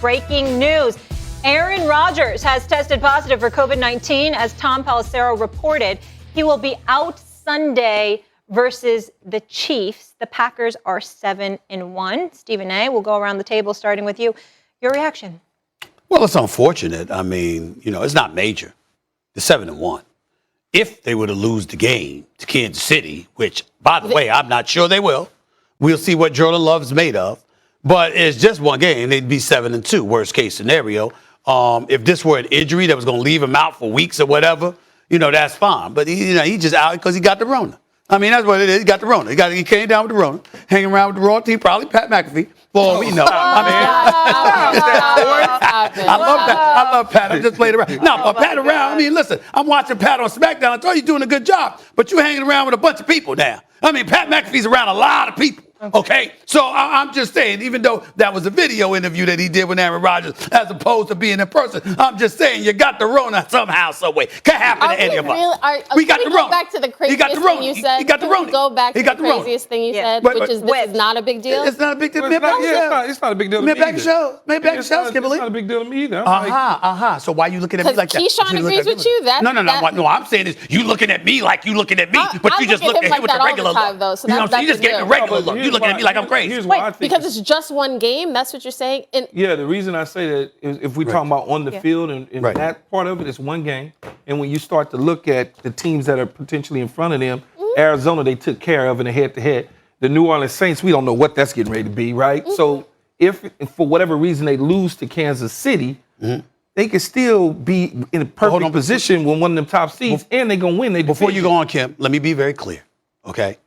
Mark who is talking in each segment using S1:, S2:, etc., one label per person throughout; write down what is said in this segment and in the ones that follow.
S1: Breaking news. Aaron Rodgers has tested positive for COVID-19. As Tom Pelissero reported, he will be out Sunday versus the Chiefs. The Packers are 7-1. Stephen A., we'll go around the table starting with you. Your reaction?
S2: Well, it's unfortunate. I mean, it's not major. They're 7-1. If they were to lose the game to Kansas City, which, by the way, I'm not sure they will, we'll see what Jordan Love's made of. But it's just one game. They'd be 7-2, worst case scenario. If this were an injury that was going to leave him out for weeks or whatever, that's fine. But he just out because he got the Rona. I mean, that's what it is. He got the Rona. He came down with the Rona, hanging around with the Raw team, probably Pat McAfee. For all we know. I love Pat. I'm just playing around. No, but Pat around. I mean, listen, I'm watching Pat on SmackDown. I thought you're doing a good job, but you're hanging around with a bunch of people now. I mean, Pat McAfee's around a lot of people. Okay, so I'm just saying, even though that was a video interview that he did with Aaron Rodgers, as opposed to being in person, I'm just saying you got the Rona somehow, some way. Can happen to any of us. We got the Rona.
S3: Back to the craziest thing you said.
S2: He got the Rona.
S3: Go back to the craziest thing you said, which is this is not a big deal.
S2: It's not a big deal.
S4: It's not a big deal to me either.
S2: Maybe back shows, Kimberly.
S4: It's not a big deal to me either.
S2: So why are you looking at me like that?
S3: Keyshawn agrees with you.
S2: No. I'm saying is you looking at me like you looking at me, but you just looking at him with the regular look. You just getting a regular look. You looking at me like I'm crazy.
S3: Wait, because it's just one game? That's what you're saying?
S4: Yeah, the reason I say that is if we're talking about on the field and that part of it, it's one game. And when you start to look at the teams that are potentially in front of them, Arizona, they took care of in a head-to-head. The New Orleans Saints, we don't know what that's getting ready to be, right? Mm-hmm. So if for whatever reason they lose to Kansas City, they could still be in a perfect position with one of them top seeds, and they're going to win.
S2: Before you go on, Kim, let me be very clear, okay?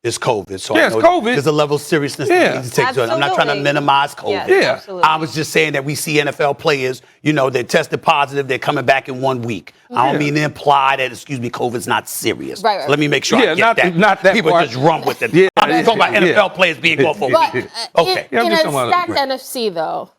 S2: It's COVID, so
S4: it's COVID.
S2: There's a level of seriousness that needs to take to it. I'm not trying to minimize COVID. I was just saying that we see NFL players, they tested positive, they're coming back in 1 week. I don't mean to imply that, COVID's not serious.
S3: Right.
S2: So let me make sure I get that.
S4: Not that
S2: people
S4: part.
S2: Just run with it. I'm just talking about NFL players being gone for a week.
S3: Okay. In a stacked NFC, though,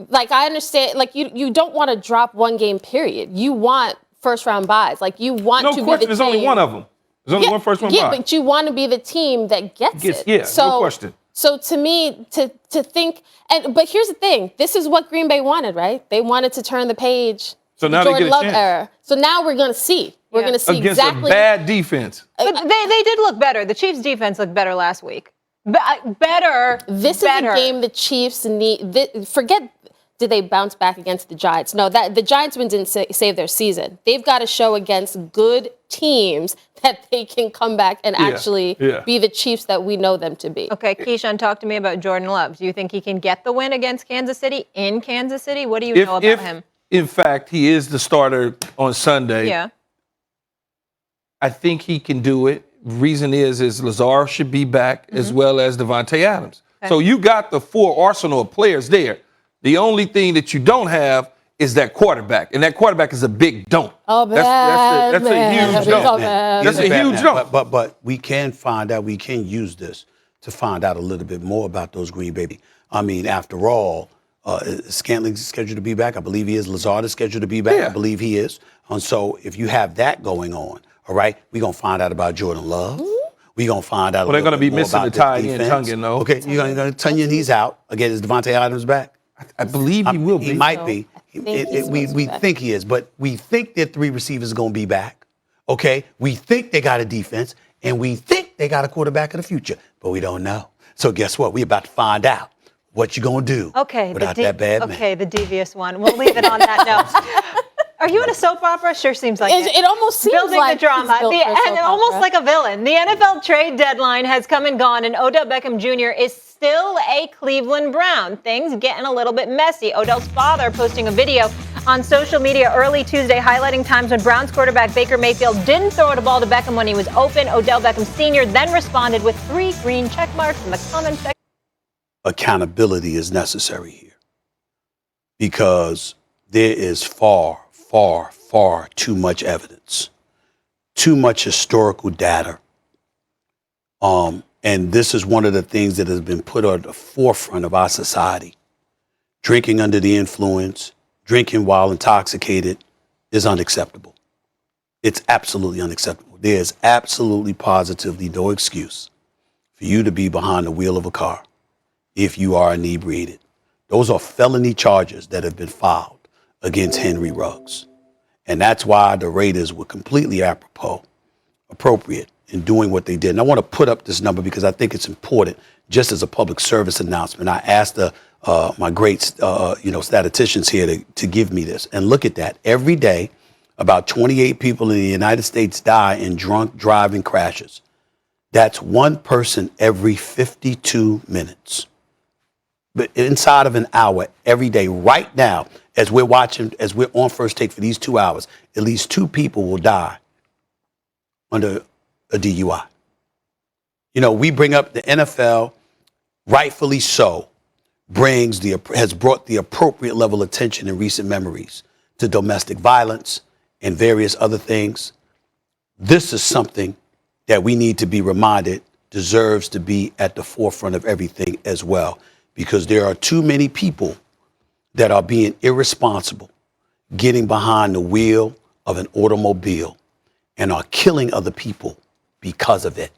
S3: like I understand, like you don't want to drop one game, period. You want first-round buys. Like you want to be the team. No question,
S4: there's only one of them. There's only one first one.
S3: Yeah, but you want to be the team that gets it.
S4: Yeah, no question.
S3: So to me, to think, but here's the thing: this is what Green Bay wanted, right? They wanted to turn the page.
S4: So now
S3: Jordan
S4: they get a
S3: Love
S4: chance.
S3: era. So now we're going to see. We're going to see
S4: against
S3: exactly
S4: a bad defense.
S1: But they did look better. The Chiefs' defense looked better last week. Better.
S3: This is a game the Chiefs need. Forget. Did they bounce back against the Giants? No, the Giants win didn't save their season. They've got to show against good teams that they can come back and actually be the Chiefs that we know them to be.
S1: Okay, Keyshawn, talk to me about Jordan Love. Do you think he can get the win against Kansas City in Kansas City? What do you know about him?
S4: In fact, he is the starter on Sunday.
S1: Yeah.
S4: I think he can do it. Reason is Lazard should be back as well as Devontae Adams. Okay. So you got the full arsenal of players there. The only thing that you don't have is that quarterback, and that quarterback is a big don't.
S3: Oh,
S4: that's a huge don't. That's a huge don't.
S2: But we can find out. We can use this to find out a little bit more about those Green Bay. I mean, after all, Scantlin's scheduled to be back. I believe he is. Lazard is scheduled to be back. I believe he is. And so if you have that going on, all right, we're gonna find out about Jordan Love. We're going to find out a little bit more about the defense. Well, they're going to be missing the
S4: Ty-in Tongan, though.
S2: Okay, you're going to Tonyan, he's out. Again, is Devontae Adams back?
S4: I believe he will be.
S2: He might be. We think he is, but we think that three receivers are going to be back. Okay? We think they got a defense, and we think they got a quarterback of the future, but we don't know. So guess what? We're about to find out what you're going to do without that bad man.
S1: Okay, the devious one. We'll leave it on that note. Are you in a soap opera? Sure seems like it.
S3: It almost seems
S1: building
S3: like
S1: the drama. Almost like a villain. The NFL trade deadline has come and gone, and Odell Beckham Jr. is still a Cleveland Brown. Things getting a little bit messy. Odell's father posting a video on social media early Tuesday highlighting times when Browns quarterback Baker Mayfield didn't throw the ball to Beckham when he was open. Odell Beckham Sr. then responded with 3 green check marks in the comment section.
S2: Accountability is necessary here because there is far too much evidence, too much historical data. And this is one of the things that has been put at the forefront of our society. Drinking under the influence, drinking while intoxicated is unacceptable. It's absolutely unacceptable. There is absolutely positively no excuse for you to be behind the wheel of a car if you are inebriated. Those are felony charges that have been filed against Henry Ruggs. And that's why the Raiders were completely appropriate in doing what they did. And I want to put up this number because I think it's important, just as a public service announcement. I asked my great statisticians here to give me this. And look at that. Every day, about 28 people in the United States die in drunk driving crashes. That's one person every 52 minutes. But inside of an hour, every day, right now, as we're on First Take for these 2 hours, at least 2 people will die under a DUI. You know, we bring up the NFL, rightfully so, has brought the appropriate level of attention in recent memories to domestic violence and various other things. This is something that we need to be reminded deserves to be at the forefront of everything as well, because there are too many people that are being irresponsible, getting behind the wheel of an automobile and are killing other people because of it.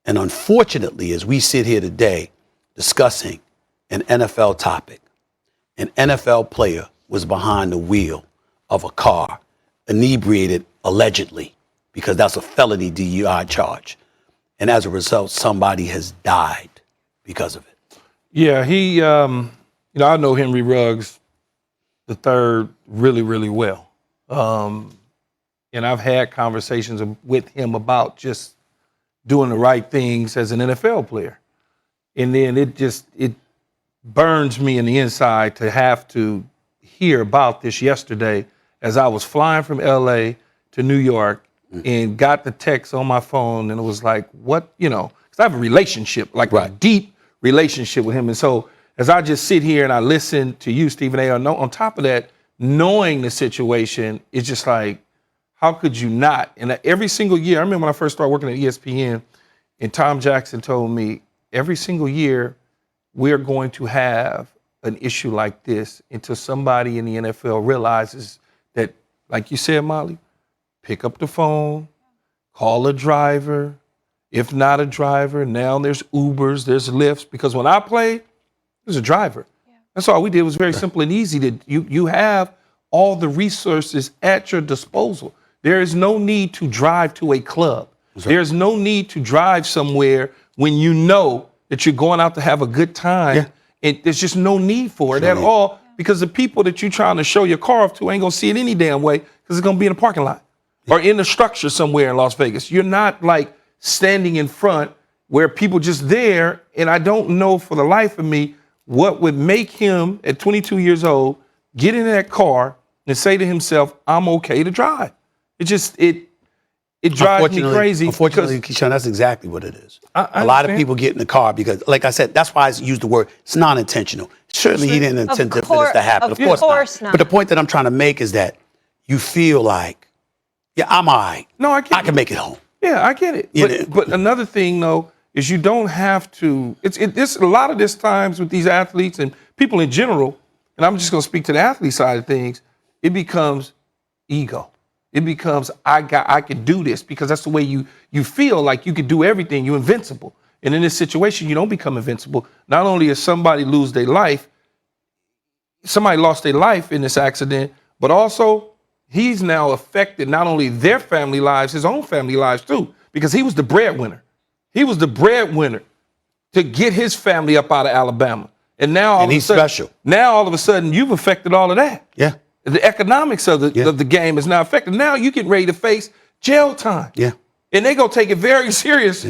S2: And unfortunately, as we sit here today discussing an NFL topic, an NFL player was behind the wheel of a car, inebriated allegedly, because that's a felony DUI charge. And as a result, somebody has died because of it.
S4: Yeah, I know Henry Ruggs III really, really well. And I've had conversations with him about just doing the right things as an NFL player. And then it burns me in the inside to have to hear about this yesterday as I was flying from LA to New York and got the text on my phone, and it was like, what, because I have a relationship, like a deep relationship with him. And so as I just sit here and I listen to you, Stephen A., on top of that, knowing the situation, it's just like, how could you not? And every single year, I remember when I first started working at ESPN, and Tom Jackson told me, every single year, we're going to have an issue like this until somebody in the NFL realizes that, like you said, Molly, pick up the phone, call a driver. If not a driver, now there's Ubers, there's Lyfts. Because when I played, there's a driver. Yeah. That's all we did. It was very simple and easy. You have all the resources at your disposal. There is no need to drive to a club. There's no need to drive somewhere when you know that you're going out to have a good time. Yeah. And there's just no need for it at all, because the people that you're trying to show your car off to ain't gonna see it any damn way, because it's gonna be in a parking lot or in a structure somewhere in Las Vegas. You're not like standing in front where people just there. And I don't know for the life of me what would make him at 22 years old get in that car and say to himself, I'm okay to drive. It drives me crazy.
S2: Unfortunately, Keyshawn, that's exactly what it is. A lot of people get in the car because, like I said, that's why I used the word, it's non-intentional. Certainly he didn't intend for this to happen. Of course not. But the point that I'm trying to make is that you feel like, yeah, I'm all right.
S4: No, I
S2: can make it home.
S4: Yeah, I get it. But another thing, though, is you don't have to, it's a lot of this times with these athletes and people in general, and I'm just going to speak to the athlete side of things, it becomes ego. It becomes, I could do this, because that's the way you feel like you could do everything. You're invincible. And in this situation, you don't become invincible. Not only is somebody lost their life in this accident, but also he's now affected not only their family lives, his own family lives too, because he was the breadwinner. He was the breadwinner to get his family up out of Alabama. And now
S2: he's special.
S4: Now all of a sudden you've affected all of that.
S2: Yeah.
S4: The economics of the game is now affected. Now you get ready to face jail time.
S2: Yeah.
S4: And they're going to take it very serious.